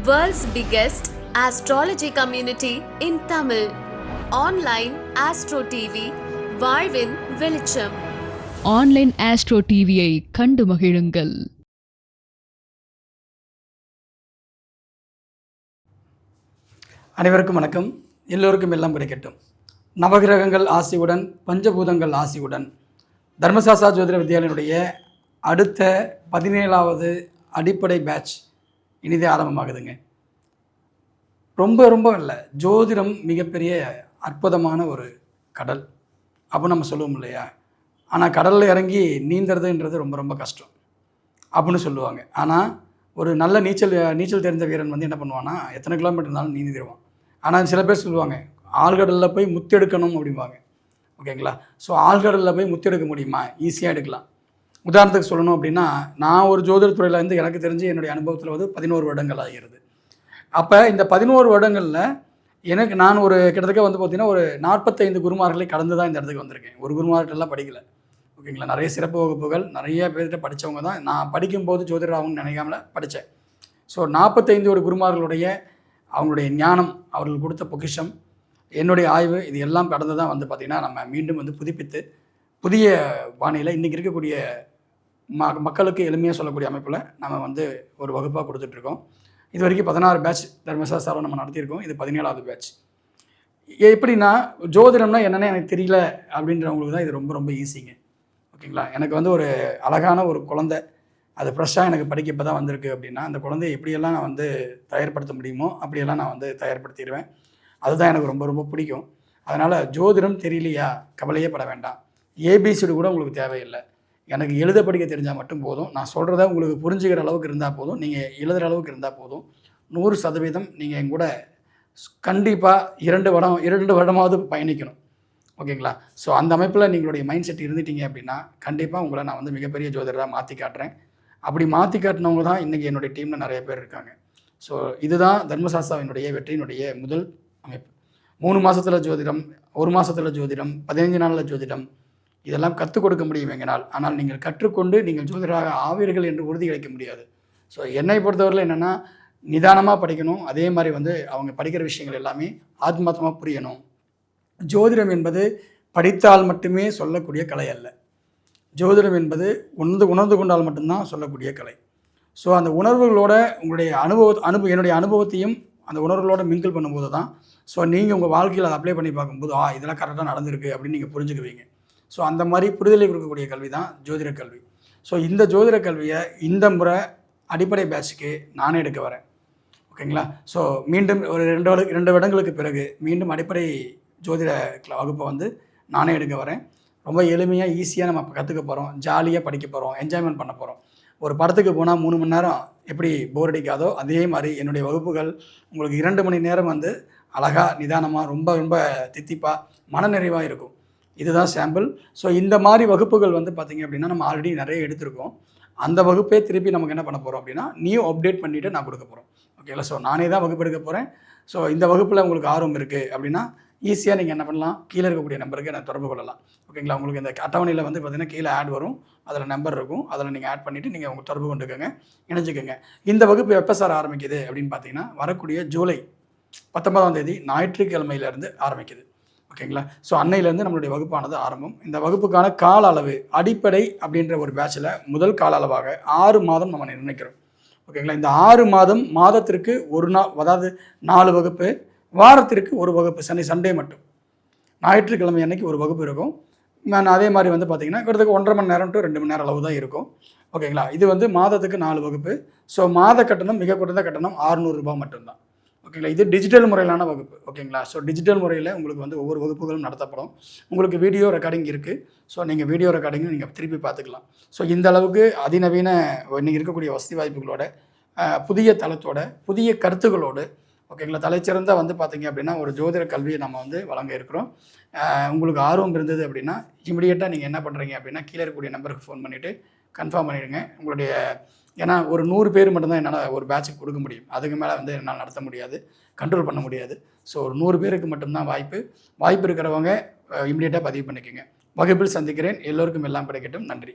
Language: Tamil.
World's biggest astrology community in Tamil. Online Astro TV, வாழ்வின் வெளிச்சம். ஆன்லைன் ஆஸ்ட்ரோ டிவியை கண்டு மகிழுங்கள். அனைவருக்கும் வணக்கம். எல்லோருக்கும் எல்லாம் கிடைக்கட்டும். நவகிரகங்கள் ஆசியுடன், பஞ்சபூதங்கள் ஆசியுடன் தர்மசாஸ்தா ஜோதிட வித்யாலயனுடைய அடுத்த 17வது அடிப்படை பேட்ச் இனிதே ஆரம்பமாகுதுங்க. ரொம்ப இல்லை, ஜோதிடம் மிகப்பெரிய அற்புதமான ஒரு கடல் அப்போ நம்ம சொல்லுவோம் இல்லையா. ஆனால் கடலில் இறங்கி நீந்துறதுன்றது ரொம்ப கஷ்டம் அப்படின்னு சொல்லுவாங்க. ஆனால் ஒரு நல்ல நீச்சல் தெரிஞ்ச வீரன் வந்து என்ன பண்ணுவான்னா எத்தனை கிலோமீட்டர் இருந்தாலும் நீந்திடுவான். ஆனால் சில பேர் சொல்லுவாங்க ஆழ்கடலில் போய் முத்தெடுக்கணும் அப்படிம்பாங்க. ஓகேங்களா. ஸோ ஆழ்கடலில் போய் முத்தெடுக்க முடியுமா? ஈஸியாக எடுக்கலாம். உதாரணத்துக்கு சொல்லணும் அப்படின்னா, நான் ஒரு ஜோதிடத்துறையில் இருந்து எனக்கு தெரிஞ்சு என்னுடைய அனுபவத்தில் வந்து 11 வருடங்கள் ஆகிறது. அப்போ இந்த 11 வருடங்களில் எனக்கு நான் ஒரு கிட்டத்தட்ட வந்து பார்த்திங்கன்னா ஒரு 45 குருமார்களை கடந்து தான் இந்த இடத்துக்கு வந்திருக்கேன். ஒரு குருமார்கிட்டலாம் படிக்கலை. ஓகேங்களா. நிறைய சிறப்பு வகுப்புகள் நிறைய பேர்கிட்ட படித்தவங்க தான். நான் படிக்கும்போது ஜோதிடராகவும்னு நினைக்காமல படித்தேன். ஸோ 45 ஒரு குருமார்களுடைய அவங்களுடைய ஞானம், அவர்கள் கொடுத்த பொக்கிஷம், என்னுடைய ஆய்வு, இது எல்லாம் கடந்து தான் வந்து பார்த்திங்கன்னா நம்ம மீண்டும் வந்து புதுப்பித்து புதிய பாணியில் இன்றைக்கி இருக்கக்கூடிய மக்களுக்கு எளிமையாக சொல்லக்கூடிய அமைப்பில் நம்ம வந்து ஒரு வகுப்பாக கொடுத்துட்ருக்கோம். இது வரைக்கும் 16 பேட்ச் தர்மசாஸ்தாவில் நம்ம நடத்தியிருக்கோம். இது 17வது பேட்ச். எப்படின்னா, ஜோதிடம்னா என்னென்னு எனக்கு தெரியல அப்படின்றவங்களுக்கு தான் இது ரொம்ப ஈஸிங்க. ஓகேங்களா. எனக்கு வந்து ஒரு அழகான ஒரு குழந்தை, அது ஃப்ரெஷ்ஷாக எனக்கு படிக்க இப்போ தான் வந்திருக்கு அப்படின்னா, அந்த குழந்தைய எப்படியெல்லாம் நான் வந்து தயார்படுத்த முடியுமோ அப்படியெல்லாம் நான் வந்து தயார்படுத்திடுவேன். அதுதான் எனக்கு ரொம்ப பிடிக்கும். அதனால் ஜோதிடம் தெரியலையா கவலையே பட வேண்டாம். ஏபிசிடி கூட உங்களுக்கு தேவையில்லை. எனக்கு எழுத படிக்க தெரிஞ்சால் மட்டும் போதும். நான் சொல்கிறத உங்களுக்கு புரிஞ்சுக்கிற அளவுக்கு இருந்தால் போதும். நீங்கள் எழுதுகிற அளவுக்கு இருந்தால் போதும். 100% நீங்கள் என் கூட கண்டிப்பாக 2 வருடமாவது பயணிக்கணும். ஓகேங்களா. ஸோ அந்த அமைப்பில் நீங்களுடைய மைண்ட் செட் இருந்துட்டீங்க அப்படின்னா கண்டிப்பாக உங்களை நான் வந்து மிகப்பெரிய ஜோதிடராக மாற்றி காட்டுறேன். அப்படி மாற்றி காட்டினவங்க தான் இன்றைக்கி என்னுடைய டீமில் நிறைய பேர் இருக்காங்க. ஸோ இதுதான் தர்மசாஸ்தாவினுடைய வெற்றியினுடைய முதல் அமைப்பு. 3 மாதத்தில் ஜோதிடம், 1 மாதத்தில் ஜோதிடம், 15 நாளில் ஜோதிடம், இதெல்லாம் கற்றுக் கொடுக்க முடியும் எங்களால். ஆனால் நீங்கள் கற்றுக்கொண்டு நீங்கள் ஜோதிடராக ஆவீர்கள் என்று உறுதி அளிக்க முடியாது. ஸோ என்னை பொறுத்தவரையில் என்னென்னா, நிதானமாக படிக்கணும். அதே மாதிரி வந்து அவங்க படிக்கிற விஷயங்கள் எல்லாமே ஆத்மார்த்தமாக புரியணும். ஜோதிடம் என்பது படித்தால் மட்டுமே சொல்லக்கூடிய கலை அல்ல. ஜோதிடம் என்பது உணர்ந்து கொண்டால் மட்டும்தான் சொல்லக்கூடிய கலை. ஸோ அந்த உணர்வுகளோட உங்களுடைய என்னுடைய அனுபவத்தையும் அந்த உணர்வுகளோட மிங்கிள் பண்ணும்போது தான் ஸோ நீங்கள் உங்கள் வாழ்க்கையில் அதை அப்ளை பண்ணி பார்க்கும்போது இதெல்லாம் கரெக்டாக நடந்திருக்கு அப்படின்னு நீங்கள் புரிஞ்சுக்குவீங்க. ஸோ அந்த மாதிரி புரிதலை கொடுக்கக்கூடிய கல்வி தான் ஜோதிட கல்வி. ஸோ இந்த ஜோதிட கல்வியை இந்த முறை அடிப்படை பேட்சுக்கு நானே எடுக்க வரேன். ஓகேங்களா. ஸோ மீண்டும் ஒரு 2 வருடங்களுக்கு பிறகு மீண்டும் அடிப்படை ஜோதிட வகுப்பை வந்து நானே எடுக்க வரேன். ரொம்ப எளிமையாக ஈஸியாக நம்ம கற்றுக்க போகிறோம். ஜாலியாக படிக்க போகிறோம். என்ஜாய்மெண்ட் பண்ண போகிறோம். ஒரு படத்துக்கு போனால் 3 மணி நேரம் எப்படி போர் அடிக்காதோ அதே மாதிரி என்னுடைய வகுப்புகள் உங்களுக்கு 2 மணி நேரம் வந்து அழகாக நிதானமாக ரொம்ப தித்திப்பாக மனநிறைவாக இருக்கும். இதுதான் சாம்பிள். ஸோ இந்த மாதிரி வகுப்புகள் வந்து பார்த்திங்க அப்படின்னா நம்ம ஆல்ரெடி நிறைய எடுத்திருக்கோம். அந்த வகுப்பே திருப்பி நமக்கு என்ன பண்ண போகிறோம் அப்படின்னா நியூ அப்டேட் பண்ணிவிட்டு நான் கொடுக்க போகிறோம். ஓகேங்களா. ஸோ நானே தான் வகுப்பு எடுக்க போகிறேன். ஸோ இந்த வகுப்பில் உங்களுக்கு ஆர்வம் இருக்குது அப்படின்னா ஈஸியாக நீங்கள் என்ன பண்ணலாம், கீழே இருக்கக்கூடிய நம்பருக்கு எனக்கு தொடர்பு கொள்ளலாம். ஓகேங்களா. உங்களுக்கு இந்த அட்டவணையில் வந்து பார்த்திங்கன்னா கீழே ஆட் வரும். அதில் நம்பர் இருக்கும். அதில் நீங்கள் ஆட் பண்ணிவிட்டு நீங்கள் உங்கள் தொடர்பு கொண்டுக்கோங்க, இணைஞ்சிக்கோங்க. இந்த வகுப்பு எப்போ சார் ஆரம்பிக்குது அப்படின்னு பார்த்தீங்கன்னா வரக்கூடிய ஜூலை 19ஆம் தேதி ஞாயிற்றுக்கிழமையிலேருந்து ஆரம்பிக்குது. ஓகேங்களா. ஸோ அன்னையிலேருந்து நம்மளுடைய வகுப்பானது ஆரம்பம். இந்த வகுப்புக்கான கால அளவு அடிப்படை அப்படின்ற ஒரு பேட்சில் முதல் கால அளவாக 6 மாதம் நம்ம நிர்ணயிக்கிறோம். ஓகேங்களா. இந்த 6 மாதம் மாதத்திற்கு ஒரு நாள், அதாவது 4 வகுப்பு, வாரத்திற்கு ஒரு வகுப்பு, சண்டே மட்டும். ஞாயிற்றுக்கிழமை அன்னைக்கு ஒரு வகுப்பு இருக்கும். அதே மாதிரி வந்து பார்த்திங்கன்னா கிட்டத்தட்ட 1.5 மணி நேரம் டு 2 மணி நேரம் அளவு தான் இருக்கும். ஓகேங்களா. இது வந்து மாதத்துக்கு 4 வகுப்பு. ஸோ மாத கட்டணம் மிக குறைந்த கட்டணம் 600 ரூபாய் மட்டும்தான். ஓகேங்களா. இது டிஜிட்டல் முறையிலான வகுப்பு. ஓகேங்களா. ஸோ டிஜிட்டல் முறையில் உங்களுக்கு வந்து ஒவ்வொரு வகுப்புகளும் நடத்தப்படும். உங்களுக்கு வீடியோ ரெக்கார்டிங் இருக்குது. ஸோ நீங்கள் வீடியோ ரெக்கார்டிங்கும் நீங்கள் திருப்பி பார்த்துக்கலாம். ஸோ இந்த அளவுக்கு அதிநவீன இன்றைக்கி இருக்கக்கூடிய வசதி வாய்ப்புகளோட, புதிய தளத்தோட, புதிய கருத்துக்களோடு, ஓகேங்களா, தலைச்சிறந்த வந்து பார்த்திங்க அப்படின்னா ஒரு ஜோதிட கல்வியை நம்ம வந்து வழங்க இருக்கிறோம். உங்களுக்கு ஆர்வம் இருந்தது அப்படின்னா இமிடியேட்டாக நீங்கள் என்ன பண்ணுறீங்க அப்படின்னா கீழே இருக்கக்கூடிய நம்பருக்கு ஃபோன் பண்ணிவிட்டு கன்ஃபார்ம் பண்ணிவிடுங்க. உங்களுடைய ஏன்னா ஒரு 100 பேர் மட்டும்தான் என்னால் ஒரு பேட்சுக்கு கொடுக்க முடியும். அதுக்கு மேலே வந்து என்னால் நடத்த முடியாது, கண்ட்ரோல் பண்ண முடியாது. ஸோ ஒரு 100 பேருக்கு மட்டும்தான் வாய்ப்பு இருக்கிறவங்க இமிடியேட்டாக பதிவு பண்ணிக்கோங்க. வகுப்பில் சந்திக்கிறேன். எல்லோருக்கும் எல்லாம் கிடைக்கட்டும். நன்றி.